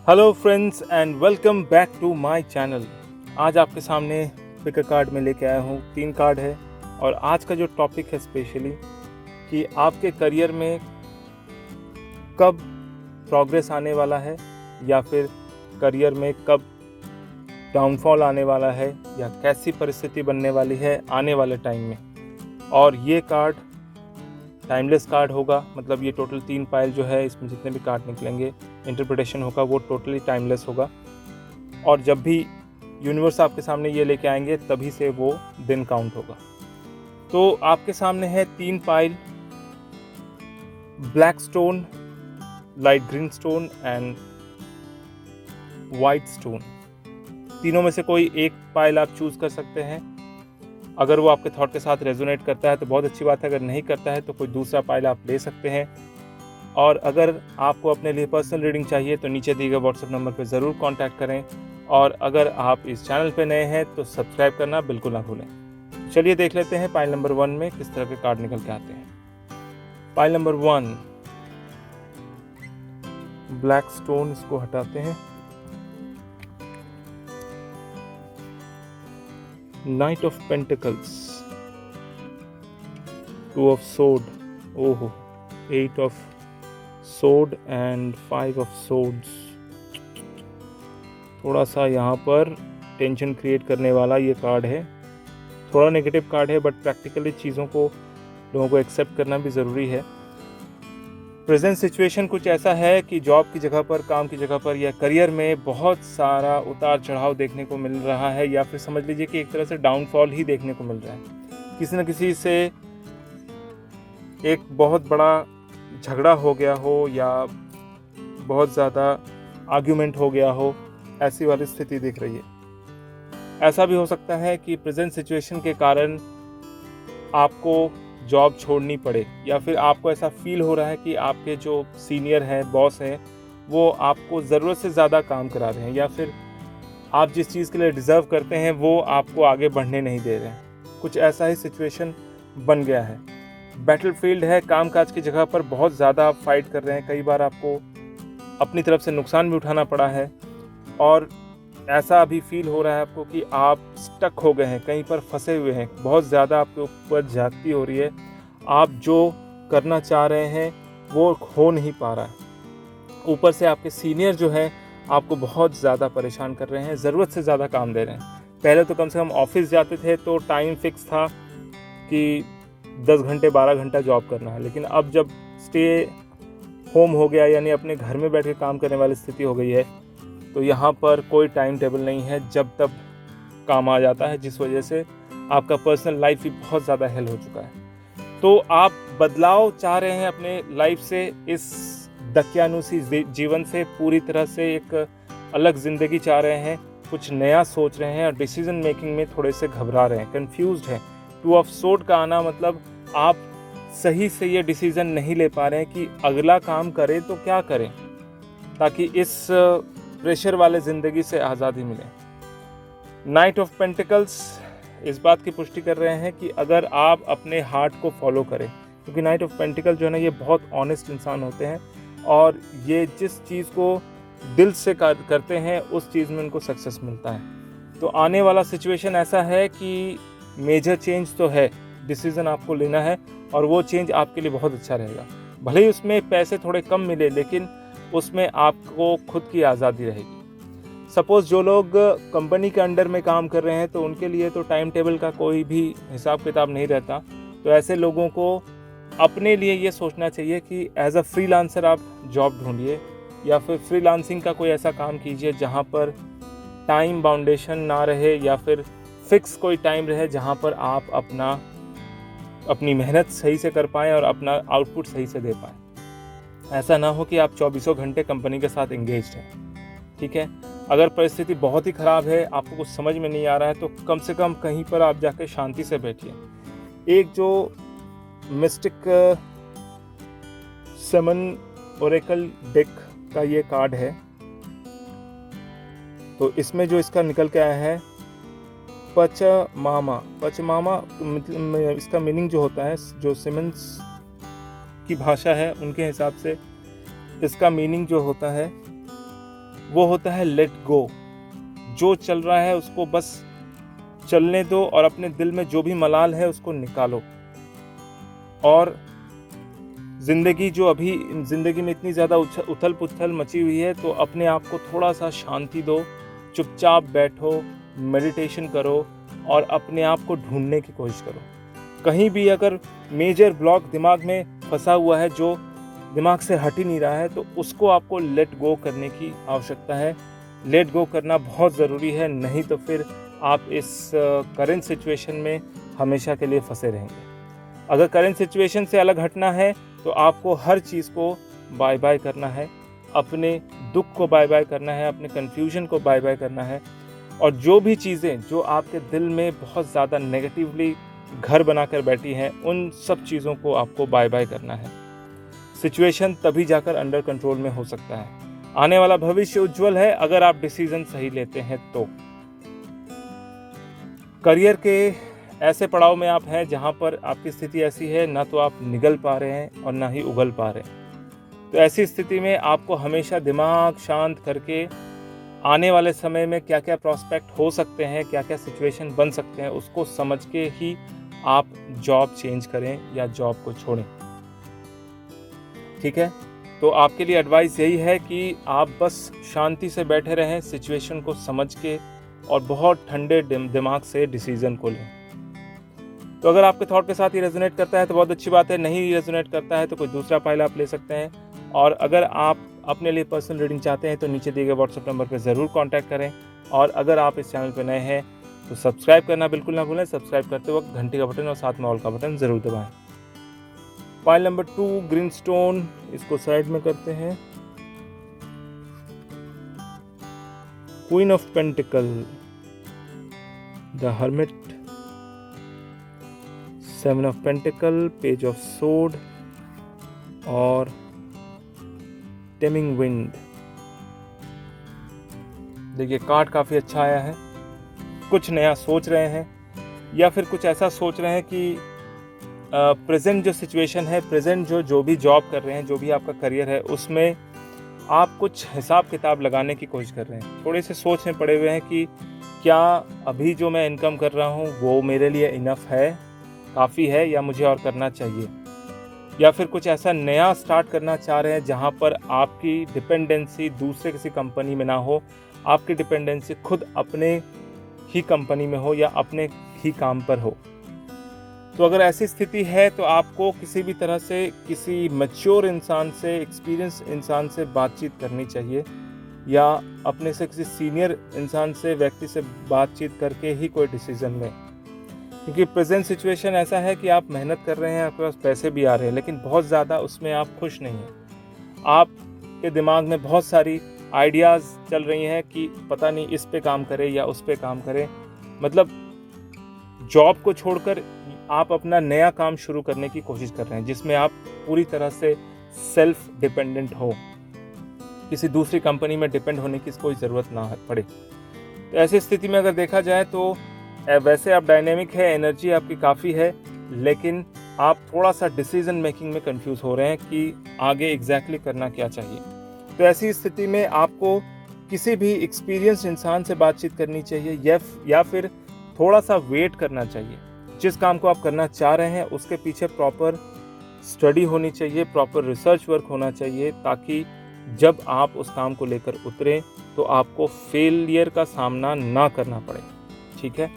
Hello friends and welcome back to my channel. आज आपके सामने पिक अ कार्ड में लेके आया हूँ। 3 कार्ड है और आज का जो टॉपिक है स्पेशली कि आपके करियर में कब प्रोग्रेस आने वाला है या फिर करियर में कब डाउनफॉल आने वाला है या कैसी परिस्थिति बनने वाली है आने वाले टाइम में। और ये कार्ड टाइमलेस कार्ड होगा, मतलब ये टोटल 3 पाइल जो है इसमें जितने भी कार्ड निकलेंगे इंटरप्रिटेशन होगा वो टोटली टाइमलेस होगा। और जब भी यूनिवर्स आपके सामने ये लेके आएंगे तभी से वो दिन काउंट होगा। तो आपके सामने है 3 pile, black stone, light green stone and white stone. तीनों में से कोई एक पाइल आप चूज कर सकते हैं। अगर वो आपके थॉट के साथ रेजोनेट करता है तो बहुत अच्छी बात है, अगर नहीं करता है तो कोई दूसरा पाइल आप ले सकते हैं। और अगर आपको अपने लिए पर्सनल रीडिंग चाहिए तो नीचे दिए गए व्हाट्सएप नंबर पर ज़रूर कांटेक्ट करें। और अगर आप इस चैनल पर नए हैं तो सब्सक्राइब करना बिल्कुल ना भूलें। चलिए देख लेते हैं पाइल नंबर 1 में किस तरह के कार्ड निकल के आते हैं। पाइल नंबर 1 ब्लैक स्टोन, इसको हटाते हैं। नाइट ऑफ पेंटिकल्स, 2 ऑफ सोड, ओहो, 8 ऑफ सोड एंड 5 ऑफ सोड्स। थोड़ा सा यहाँ पर टेंशन क्रिएट करने वाला ये कार्ड है। थोड़ा नेगेटिव कार्ड है बट प्रैक्टिकली चीज़ों को लोगों को एक्सेप्ट करना भी ज़रूरी है। प्रेजेंट सिचुएशन कुछ ऐसा है कि जॉब की जगह पर, काम की जगह पर या करियर में बहुत सारा उतार चढ़ाव देखने को मिल रहा है, या फिर समझ लीजिए कि एक तरह से डाउनफॉल ही देखने को मिल रहा है। किसी न किसी से एक बहुत बड़ा झगड़ा हो गया हो या बहुत ज़्यादा आर्ग्यूमेंट हो गया हो, ऐसी वाली स्थिति दिख रही है। ऐसा भी हो सकता है कि प्रेजेंट सिचुएशन के कारण आपको जॉब छोड़नी पड़े, या फिर आपको ऐसा फील हो रहा है कि आपके जो सीनियर हैं, बॉस हैं, वो आपको ज़रूरत से ज़्यादा काम करा रहे हैं, या फिर आप जिस चीज़ के लिए डिज़र्व करते हैं वो आपको आगे बढ़ने नहीं दे रहे हैं। कुछ ऐसा ही सिचुएशन बन गया है। बैटलफील्ड है, कामकाज की जगह पर बहुत ज़्यादा आप फाइट कर रहे हैं। कई बार आपको अपनी तरफ से नुकसान भी उठाना पड़ा है और ऐसा अभी फील हो रहा है आपको कि आप स्टक हो गए हैं, कहीं पर फंसे हुए हैं। बहुत ज़्यादा आपके ऊपर ज्यादती हो रही है। आप जो करना चाह रहे हैं वो हो नहीं पा रहा है। ऊपर से आपके सीनियर जो है आपको बहुत ज़्यादा परेशान कर रहे हैं, ज़रूरत से ज़्यादा काम दे रहे हैं। पहले तो कम से कम ऑफिस जाते थे तो टाइम फिक्स था कि 10 घंटे 12 घंटा जॉब करना है, लेकिन अब जब स्टे होम हो गया, यानी अपने घर में बैठ के काम करने वाली स्थिति हो गई है, तो यहाँ पर कोई टाइम टेबल नहीं है, जब तब काम आ जाता है, जिस वजह से आपका पर्सनल लाइफ भी बहुत ज़्यादा हेल हो चुका है। तो आप बदलाव चाह रहे हैं अपने लाइफ से, इस दकियानुसी जीवन से पूरी तरह से एक अलग ज़िंदगी चाह रहे हैं, कुछ नया सोच रहे हैं और डिसीजन मेकिंग में थोड़े से घबरा रहे हैं, कंफ्यूज्ड हैं। 2 ऑफ सोड का आना मतलब आप सही से ये डिसीजन नहीं ले पा रहे हैं कि अगला काम करें तो क्या करें ताकि इस प्रेशर वाले ज़िंदगी से आज़ादी मिले। नाइट ऑफ पेंटिकल्स इस बात की पुष्टि कर रहे हैं कि अगर आप अपने हार्ट को फॉलो करें, क्योंकि नाइट ऑफ पेंटिकल जो है ना, ये बहुत ऑनेस्ट इंसान होते हैं और ये जिस चीज़ को दिल से करते हैं उस चीज़ में उनको सक्सेस मिलता है। तो आने वाला सिचुएशन ऐसा है कि मेजर चेंज तो है, डिसीज़न आपको लेना है और वो चेंज आपके लिए बहुत अच्छा रहेगा। भले ही उसमें पैसे थोड़े कम मिले, लेकिन उसमें आपको खुद की आज़ादी रहेगी। सपोज़ जो लोग कंपनी के अंडर में काम कर रहे हैं तो उनके लिए तो टाइम टेबल का कोई भी हिसाब किताब नहीं रहता। तो ऐसे लोगों को अपने लिए ये सोचना चाहिए कि एज अ फ्रीलांसर आप जॉब ढूंढिए, या फिर फ्रीलांसिंग का कोई ऐसा काम कीजिए जहाँ पर टाइम बाउंडेशन ना रहे, या फिर फिक्स कोई टाइम रहे जहाँ पर आप अपनी मेहनत सही से कर पाएँ और अपना आउटपुट सही से दे पाएँ। ऐसा ना हो कि आप 24 घंटे कंपनी के साथ एंगेज्ड हैं। ठीक है, अगर परिस्थिति बहुत ही ख़राब है, आपको कुछ समझ में नहीं आ रहा है, तो कम से कम कहीं पर आप जाके शांति से बैठिए। एक जो मिस्टिक समन ओरेकल डेक का ये कार्ड है, तो इसमें जो इसका निकल के आया है पचमामा। मतलब इसका मीनिंग जो होता है, जो सिमन्स की भाषा है उनके हिसाब से इसका मीनिंग जो होता है वो होता है लेट गो। जो चल रहा है उसको बस चलने दो और अपने दिल में जो भी मलाल है उसको निकालो। और ज़िंदगी जो अभी ज़िंदगी में इतनी ज़्यादा उथल पुथल मची हुई है, तो अपने आप को थोड़ा सा शांति दो, चुपचाप बैठो, मेडिटेशन करो और अपने आप को ढूंढने की कोशिश करो। कहीं भी अगर मेजर ब्लॉक दिमाग में फंसा हुआ है जो दिमाग से हट ही नहीं रहा है, तो उसको आपको लेट गो करने की आवश्यकता है। लेट गो करना बहुत ज़रूरी है, नहीं तो फिर आप इस करंट सिचुएशन में हमेशा के लिए फंसे रहेंगे। अगर करंट सिचुएशन से अलग हटना है तो आपको हर चीज़ को बाय बाय करना है, अपने दुख को बाय बाय करना है, अपने कन्फ्यूजन को बाय बाय करना है, और जो भी चीज़ें जो आपके दिल में बहुत ज़्यादा नेगेटिवली घर बनाकर बैठी हैं, उन सब चीज़ों को आपको बाय बाय करना है। सिचुएशन तभी जाकर अंडर कंट्रोल में हो सकता है। आने वाला भविष्य उज्जवल है अगर आप डिसीजन सही लेते हैं तो। करियर के ऐसे पड़ाव में आप हैं जहां पर आपकी स्थिति ऐसी है, ना तो आप निगल पा रहे हैं और ना ही उगल पा रहे हैं। तो ऐसी स्थिति में आपको हमेशा दिमाग शांत करके आने वाले समय में क्या क्या प्रॉस्पेक्ट हो सकते हैं, क्या क्या सिचुएशन बन सकते हैं, उसको समझ के ही आप जॉब चेंज करें या जॉब को छोड़ें। ठीक है, तो आपके लिए एडवाइस यही है कि आप बस शांति से बैठे रहें, सिचुएशन को समझ के, और बहुत ठंडे दिमाग से डिसीजन को लें। तो अगर आपके थॉट के साथ ही रेजोनेट करता है तो बहुत अच्छी बात है, नहीं रेजोनेट करता है तो कोई दूसरा फाइल आप ले सकते हैं। और अगर आप अपने लिए पर्सनल रीडिंग चाहते हैं तो नीचे दिए गए व्हाट्सएप नंबर पर ज़रूर कांटेक्ट करें। और अगर आप इस चैनल पर नए हैं तो सब्सक्राइब करना बिल्कुल ना भूलें। सब्सक्राइब करते वक्त घंटी का बटन और साथ में ऑल का बटन ज़रूर दबाएं। फाइल नंबर 2 ग्रीन स्टोन, इसको साइड में करते हैं। Queen of pentacle, the hermit, 7 of pentacle, page of sword और टेमिंग विंड। देखिए कार्ड काफ़ी अच्छा आया है। कुछ नया सोच रहे हैं या फिर कुछ ऐसा सोच रहे हैं कि प्रेजेंट जो सिचुएशन है, प्रेजेंट जो भी जॉब कर रहे हैं, जो भी आपका करियर है, उसमें आप कुछ हिसाब किताब लगाने की कोशिश कर रहे हैं। थोड़े से सोच में पड़े हुए हैं कि क्या अभी जो मैं इनकम कर रहा हूँ वो मेरे लिए इनफ है, काफ़ी है, या मुझे और करना चाहिए। या फिर कुछ ऐसा नया स्टार्ट करना चाह रहे हैं जहाँ पर आपकी डिपेंडेंसी दूसरे किसी कंपनी में ना हो, आपकी डिपेंडेंसी खुद अपने ही कंपनी में हो या अपने ही काम पर हो। तो अगर ऐसी स्थिति है तो आपको किसी भी तरह से किसी मैच्योर इंसान से, एक्सपीरियंस इंसान से बातचीत करनी चाहिए, या अपने से किसी सीनियर इंसान से, व्यक्ति से बातचीत करके ही कोई डिसीजन लें। क्योंकि प्रेजेंट सिचुएशन ऐसा है कि आप मेहनत कर रहे हैं, आपके पास पैसे भी आ रहे हैं, लेकिन बहुत ज़्यादा उसमें आप खुश नहीं हैं। आपके दिमाग में बहुत सारी आइडियाज़ चल रही हैं कि पता नहीं इस पे काम करें या उस पे काम करें। मतलब जॉब को छोड़कर आप अपना नया काम शुरू करने की कोशिश कर रहे हैं, जिसमें आप पूरी तरह से सेल्फ डिपेंडेंट हो, किसी दूसरी कंपनी में डिपेंड होने की कोई ज़रूरत ना पड़े। तो ऐसी स्थिति में अगर देखा जाए तो वैसे आप डायनेमिक है, एनर्जी आपकी काफ़ी है, लेकिन आप थोड़ा सा डिसीजन मेकिंग में कंफ्यूज हो रहे हैं कि आगे एग्जैक्टली करना क्या चाहिए। तो ऐसी स्थिति में आपको किसी भी एक्सपीरियंस इंसान से बातचीत करनी चाहिए, या फिर थोड़ा सा वेट करना चाहिए। जिस काम को आप करना चाह रहे हैं उसके पीछे प्रॉपर स्टडी होनी चाहिए, प्रॉपर रिसर्च वर्क होना चाहिए, ताकि जब आप उस काम को लेकर उतरें तो आपको फेलियर का सामना ना करना पड़े। ठीक है,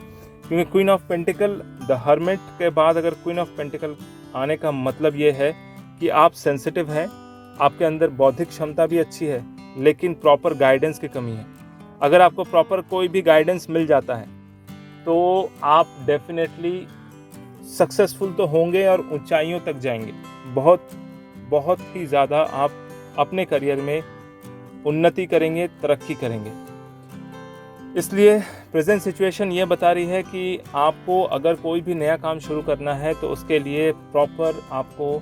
क्योंकि queen of pentacle, the hermit के बाद अगर क्वीन ऑफ पेंटिकल आने का मतलब ये है कि आप सेंसिटिव हैं, आपके अंदर बौद्धिक क्षमता भी अच्छी है, लेकिन प्रॉपर गाइडेंस की कमी है। अगर आपको प्रॉपर कोई भी गाइडेंस मिल जाता है तो आप डेफिनेटली सक्सेसफुल तो होंगे और ऊंचाइयों तक जाएंगे। बहुत बहुत ही ज़्यादा आप अपने करियर में उन्नति करेंगे, तरक्की करेंगे। इसलिए प्रेजेंट सिचुएशन ये बता रही है कि आपको अगर कोई भी नया काम शुरू करना है तो उसके लिए प्रॉपर आपको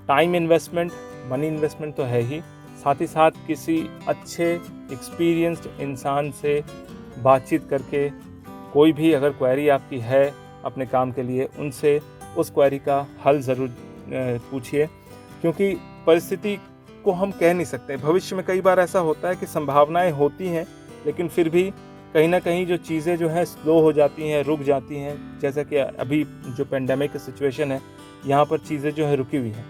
टाइम इन्वेस्टमेंट, मनी इन्वेस्टमेंट तो है ही, साथ ही साथ किसी अच्छे एक्सपीरियंस्ड इंसान से बातचीत करके कोई भी अगर क्वेरी आपकी है अपने काम के लिए, उनसे उस क्वेरी का हल ज़रूर पूछिए। क्योंकि परिस्थिति को हम कह नहीं सकते। भविष्य में कई बार ऐसा होता है कि संभावनाएं होती हैं, लेकिन फिर भी कहीं ना कहीं जो चीज़ें जो हैं स्लो हो जाती हैं, रुक जाती हैं। जैसा कि अभी जो पेंडेमिक की सिचुएशन है, यहाँ पर चीज़ें जो है रुकी हुई हैं।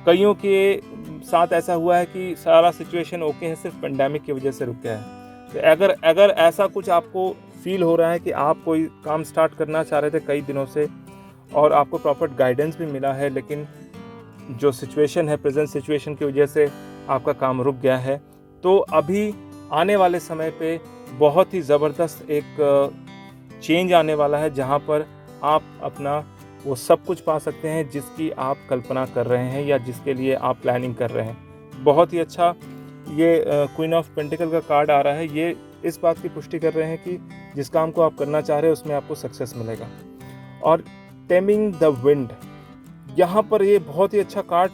कईयों के साथ ऐसा हुआ है कि सारा सिचुएशन ओके है, सिर्फ पेंडेमिक की वजह से रुक गया है। तो अगर ऐसा कुछ आपको फील हो रहा है कि आप कोई काम स्टार्ट करना चाह रहे थे कई दिनों से और आपको प्रॉपर गाइडेंस भी मिला है, लेकिन जो सिचुएशन है, प्रेजेंट सिचुएशन की वजह से आपका काम रुक गया है, तो अभी आने वाले समय पे बहुत ही ज़बरदस्त एक चेंज आने वाला है, जहाँ पर आप अपना वो सब कुछ पा सकते हैं जिसकी आप कल्पना कर रहे हैं या जिसके लिए आप प्लानिंग कर रहे हैं। बहुत ही अच्छा ये क्वीन ऑफ पेंटिकल का कार्ड आ रहा है। ये इस बात की पुष्टि कर रहे हैं कि जिस काम को आप करना चाह रहे हैं उसमें आपको सक्सेस मिलेगा। और टेमिंग द विंड, यहाँ पर ये बहुत ही अच्छा कार्ड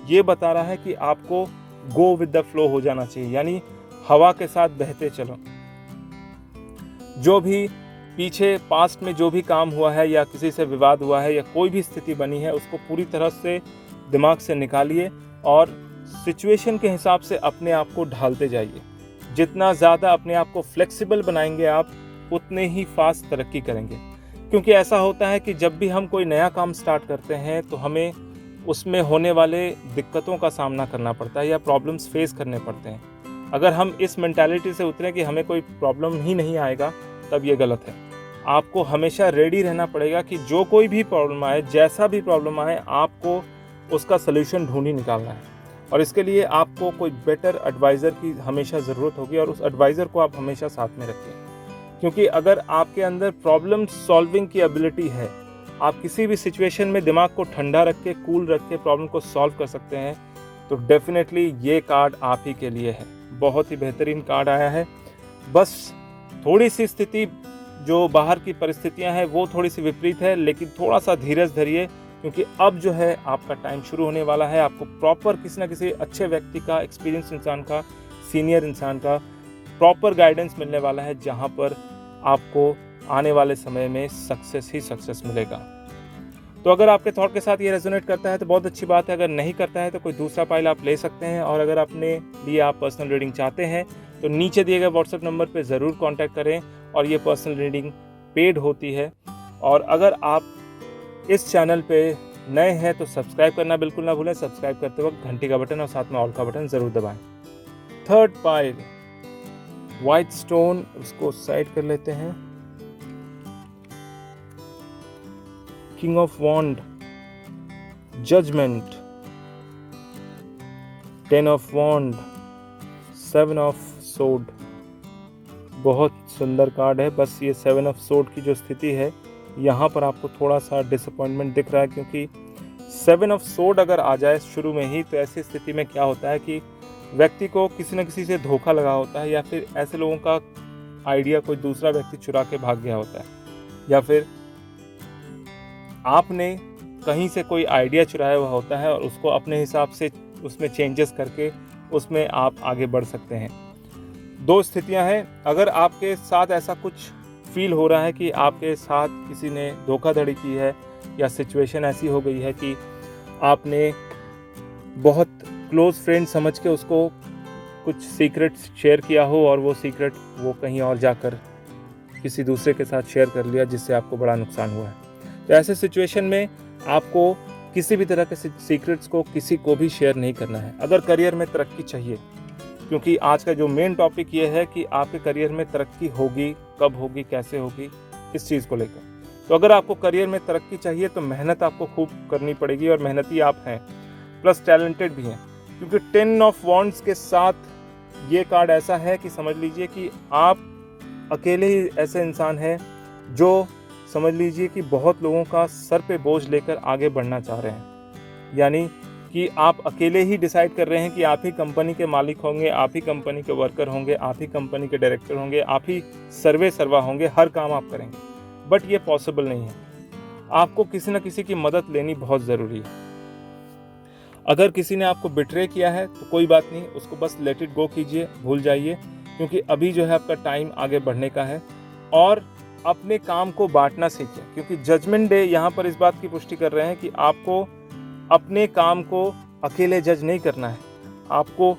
ये बता रहा है कि आपको गो विद द फ्लो हो जाना चाहिए, यानी हवा के साथ बहते चलो। जो भी पीछे पास्ट में जो भी काम हुआ है या किसी से विवाद हुआ है या कोई भी स्थिति बनी है, उसको पूरी तरह से दिमाग से निकालिए और सिचुएशन के हिसाब से अपने आप को ढालते जाइए। जितना ज़्यादा अपने आप को फ्लेक्सिबल बनाएंगे आप, उतने ही फास्ट तरक्की करेंगे। क्योंकि ऐसा होता है कि जब भी हम कोई नया काम स्टार्ट करते हैं तो हमें उसमें होने वाले दिक्कतों का सामना करना पड़ता है या प्रॉब्लम्स फेस करने पड़ते हैं। अगर हम इस मेंटालिटी से उतरें कि हमें कोई प्रॉब्लम ही नहीं आएगा, तब ये गलत है। आपको हमेशा रेडी रहना पड़ेगा कि जो कोई भी प्रॉब्लम आए, जैसा भी प्रॉब्लम आए, आपको उसका सलूशन ढूंढ ही निकालना है। और इसके लिए आपको कोई बेटर एडवाइज़र की हमेशा ज़रूरत होगी और उस एडवाइज़र को आप हमेशा साथ में रखें। क्योंकि अगर आपके अंदर प्रॉब्लम सॉल्विंग की एबिलिटी है, आप किसी भी सिचुएशन में दिमाग को ठंडा रख के, कूल रख के प्रॉब्लम को सॉल्व कर सकते हैं, तो डेफिनेटली ये कार्ड आप ही के लिए है। बहुत ही बेहतरीन कार्ड आया है। बस थोड़ी सी स्थिति, जो बाहर की परिस्थितियां हैं वो थोड़ी सी विपरीत है, लेकिन थोड़ा सा धीरज धरिए, क्योंकि अब जो है आपका टाइम शुरू होने वाला है। आपको प्रॉपर किसी न किसी अच्छे व्यक्ति का, एक्सपीरियंस इंसान का, सीनियर इंसान का प्रॉपर गाइडेंस मिलने वाला है, जहां पर आपको आने वाले समय में सक्सेस ही सक्सेस मिलेगा। तो अगर आपके थॉट के साथ ये रेजोनेट करता है तो बहुत अच्छी बात है। अगर नहीं करता है तो कोई दूसरा फाइल आप ले सकते हैं। और अगर अपने लिए आप पर्सनल रीडिंग चाहते हैं तो नीचे दिए गए व्हाट्सएप नंबर पे ज़रूर कांटेक्ट करें। और ये पर्सनल रीडिंग पेड होती है। और अगर आप इस चैनल पे नए हैं तो सब्सक्राइब करना बिल्कुल ना भूलें। सब्सक्राइब करते वक्त घंटी का बटन और साथ में ऑल का बटन ज़रूर दबाएं। थर्ड पाइल वाइट स्टोन, उसको साइड कर लेते हैं। King of wand, judgement, 10 of wand, 7 of sword. बहुत सुंदर कार्ड है। बस ये 7 ऑफ सोड की जो स्थिति है, यहाँ पर आपको थोड़ा सा डिसअपॉइंटमेंट दिख रहा है, क्योंकि 7 ऑफ सोड अगर आ जाए शुरू में ही, तो ऐसी स्थिति में क्या होता है कि व्यक्ति को किसी न किसी से धोखा लगा होता है, या फिर ऐसे लोगों का आइडिया कोई दूसरा व्यक्ति चुरा के भाग गया होता है, या फिर आपने कहीं से कोई आइडिया चुराया हुआ होता है और उसको अपने हिसाब से उसमें चेंजेस करके उसमें आप आगे बढ़ सकते हैं। दो स्थितियां हैं। अगर आपके साथ ऐसा कुछ फील हो रहा है कि आपके साथ किसी ने धोखाधड़ी की है, या सिचुएशन ऐसी हो गई है कि आपने बहुत क्लोज फ्रेंड समझ के उसको कुछ सीक्रेट शेयर किया हो और वो सीक्रेट वो कहीं और जाकर किसी दूसरे के साथ शेयर कर लिया, जिससे आपको बड़ा नुकसान हुआ है, तो ऐसे सिचुएशन में आपको किसी भी तरह के सीक्रेट्स को किसी को भी शेयर नहीं करना है। अगर करियर में तरक्की चाहिए, क्योंकि आज का जो मेन टॉपिक ये है कि आपके करियर में तरक्की होगी, कब होगी, कैसे होगी, इस चीज़ को लेकर। तो अगर आपको करियर में तरक्की चाहिए तो मेहनत आपको खूब करनी पड़ेगी, और मेहनती आप हैं, प्लस टैलेंटेड भी हैं। क्योंकि 10 ऑफ वॉन्ड्स के साथ ये कार्ड ऐसा है कि समझ लीजिए कि आप अकेले ही ऐसे इंसान हैं जो समझ लीजिए कि बहुत लोगों का सर पे बोझ लेकर आगे बढ़ना चाह रहे हैं। यानी कि आप अकेले ही डिसाइड कर रहे हैं कि आप ही कंपनी के मालिक होंगे, आप ही कंपनी के वर्कर होंगे, आप ही कंपनी के डायरेक्टर होंगे, आप ही सर्वा होंगे, हर काम आप करेंगे। बट ये पॉसिबल नहीं है। आपको किसी न किसी की मदद लेनी बहुत ज़रूरी है। अगर किसी ने आपको बिट्रे किया है तो कोई बात नहीं, उसको बस लेट इट गो कीजिए, भूल जाइए, क्योंकि अभी जो है आपका टाइम आगे बढ़ने का है। और अपने काम को बांटना सीखें, क्योंकि जजमेंट डे यहाँ पर इस बात की पुष्टि कर रहे हैं कि आपको अपने काम को अकेले जज नहीं करना है। आपको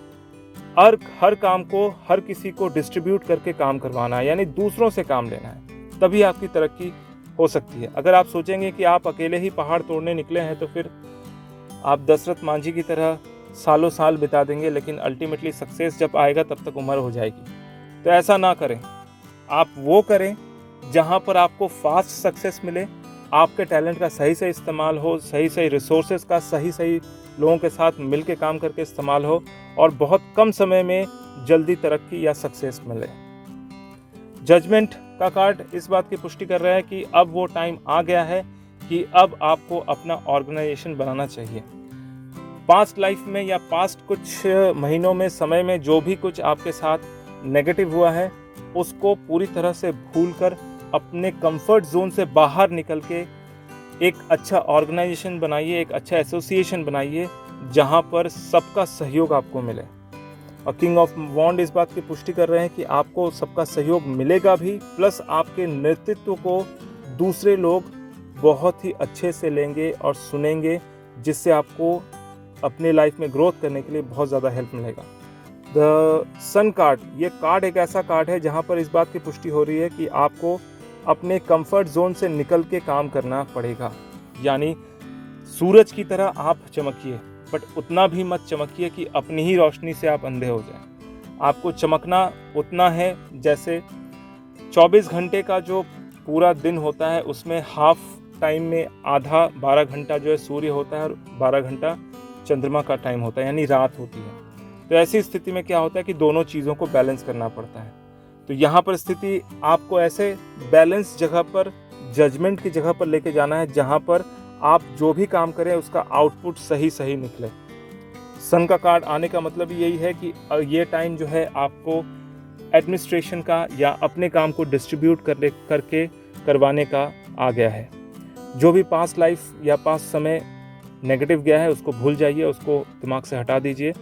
हर काम को हर किसी को डिस्ट्रीब्यूट करके काम करवाना है, यानी दूसरों से काम लेना है, तभी आपकी तरक्की हो सकती है। अगर आप सोचेंगे कि आप अकेले ही पहाड़ तोड़ने निकले हैं तो फिर आप दशरथ मांझी की तरह सालों साल बिता देंगे, लेकिन अल्टीमेटली सक्सेस जब आएगा तब तक उम्र हो जाएगी। तो ऐसा ना करें, आप वो करें जहाँ पर आपको फास्ट सक्सेस मिले, आपके टैलेंट का सही से इस्तेमाल हो, सही सही रिसोर्सेज का सही लोगों के साथ मिल के काम करके इस्तेमाल हो और बहुत कम समय में जल्दी तरक्की या सक्सेस मिले। जजमेंट का कार्ड इस बात की पुष्टि कर रहा है कि अब वो टाइम आ गया है कि अब आपको अपना ऑर्गेनाइजेशन बनाना चाहिए। पास्ट लाइफ में या पास्ट कुछ महीनों में, समय में जो भी कुछ आपके साथ नेगेटिव हुआ है उसको पूरी तरह से भूलकर अपने कंफर्ट जोन से बाहर निकल के एक अच्छा ऑर्गेनाइजेशन बनाइए, एक अच्छा एसोसिएशन बनाइए जहां पर सबका सहयोग आपको मिले। और किंग ऑफ वॉन्ड इस बात की पुष्टि कर रहे हैं कि आपको सबका सहयोग मिलेगा भी, प्लस आपके नेतृत्व को दूसरे लोग बहुत ही अच्छे से लेंगे और सुनेंगे, जिससे आपको अपने लाइफ में ग्रोथ करने के लिए बहुत ज़्यादा हेल्प मिलेगा। द सन कार्ड, ये कार्ड एक ऐसा कार्ड है जहाँ पर इस बात की पुष्टि हो रही है कि आपको अपने कंफर्ट जोन से निकल के काम करना पड़ेगा। यानी सूरज की तरह आप चमकिए, बट उतना भी मत चमकिए कि अपनी ही रोशनी से आप अंधे हो जाएं। आपको चमकना उतना है जैसे 24 घंटे का जो पूरा दिन होता है उसमें हाफ टाइम में आधा 12 घंटा जो है सूर्य होता है और 12 घंटा चंद्रमा का टाइम होता है, यानी रात होती है। तो ऐसी स्थिति में क्या होता है कि दोनों चीज़ों को बैलेंस करना पड़ता है। तो यहाँ पर स्थिति आपको ऐसे बैलेंस जगह पर, जजमेंट की जगह पर लेके जाना है जहाँ पर आप जो भी काम करें उसका आउटपुट सही निकले। सन का कार्ड आने का मतलब यही है कि ये टाइम जो है आपको एडमिनिस्ट्रेशन का या अपने काम को डिस्ट्रीब्यूट करके करवाने का आ गया है। जो भी पास्ट लाइफ या पास्ट समय नेगेटिव गया है उसको भूल जाइए, उसको दिमाग से हटा दीजिए।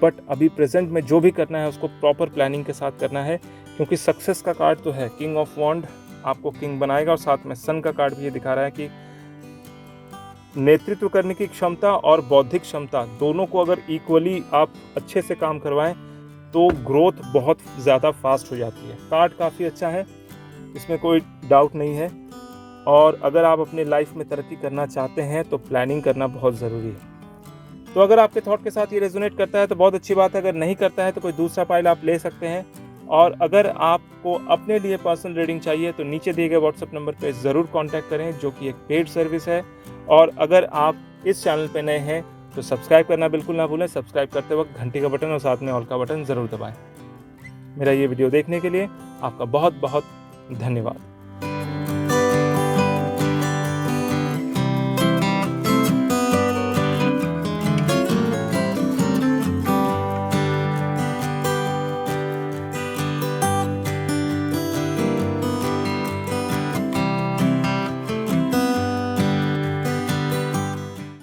बट अभी प्रेजेंट में जो भी करना है उसको प्रॉपर प्लानिंग के साथ करना है, क्योंकि सक्सेस का कार्ड तो है, किंग ऑफ वॉन्ड आपको किंग बनाएगा। और साथ में सन का कार्ड भी ये दिखा रहा है कि नेतृत्व करने की क्षमता और बौद्धिक क्षमता दोनों को अगर इक्वली आप अच्छे से काम करवाएं तो ग्रोथ बहुत ज़्यादा फास्ट हो जाती है। कार्ड काफ़ी अच्छा है, इसमें कोई डाउट नहीं है। और अगर आप अपनी लाइफ में तरक्की करना चाहते हैं तो प्लानिंग करना बहुत ज़रूरी है। तो अगर आपके थॉट के साथ ये रेजोनेट करता है तो बहुत अच्छी बात है, अगर नहीं करता है तो कोई दूसरा फाइल आप ले सकते हैं। और अगर आपको अपने लिए पर्सनल रीडिंग चाहिए तो नीचे दिए गए व्हाट्सएप नंबर पे ज़रूर कांटेक्ट करें, जो कि एक पेड सर्विस है। और अगर आप इस चैनल पे नए हैं तो सब्सक्राइब करना बिल्कुल ना भूलें। सब्सक्राइब करते वक्त घंटी का बटन और साथ में ऑल का बटन ज़रूर दबाएं। मेरा ये वीडियो देखने के लिए आपका बहुत बहुत धन्यवाद।